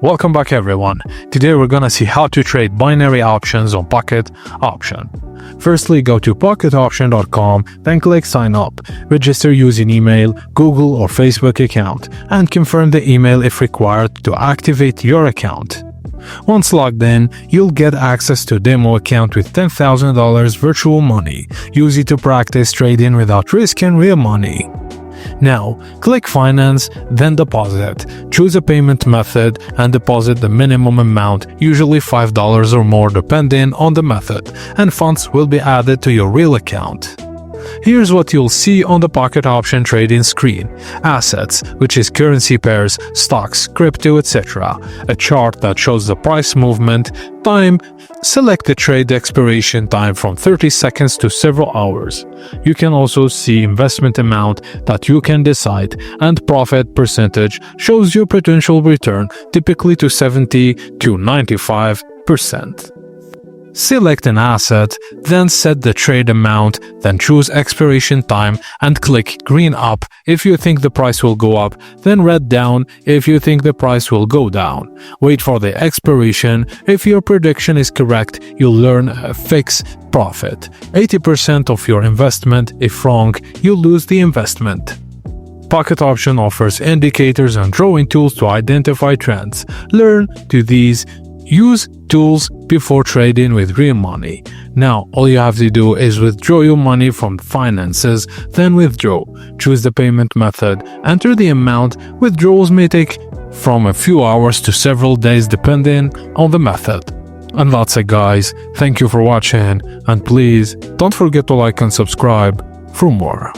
Welcome back everyone. Today we're gonna see how to trade binary options on Pocket Option. Firstly, go to pocketoption.com, then click sign up. Register using email, Google or Facebook account, and confirm the email if required to activate your account. Once logged in, you'll get access to a demo account with $10,000 virtual money. Use it to practice trading without risking real money. Now, click Finance, then Deposit. Choose a payment method and deposit the minimum amount, usually $5 or more depending on the method, and funds will be added to your real account. Here's what you'll see on the Pocket Option trading screen. Assets, which is currency pairs, stocks, crypto, etc. A chart that shows the price movement. Time, select the trade expiration time from 30 seconds to several hours. You can also see investment amount that you can decide, and profit percentage shows your potential return, typically to 70 to 95%. Select an asset, then set the trade amount, then choose expiration time and click green up if you think the price will go up, then red down if you think the price will go down. Wait for the expiration. If your prediction is correct, you'll earn a fixed profit. 80% of your investment. If wrong, you lose the investment. Pocket Option offers indicators and drawing tools to identify trends. Learn to these. Use tools before trading with real money. Now, all you have to do is withdraw your money from finances, then withdraw. Choose the payment method, enter the amount. Withdrawals may take from a few hours to several days depending on the method. And that's it guys, thank you for watching, and please don't forget to like and subscribe for more.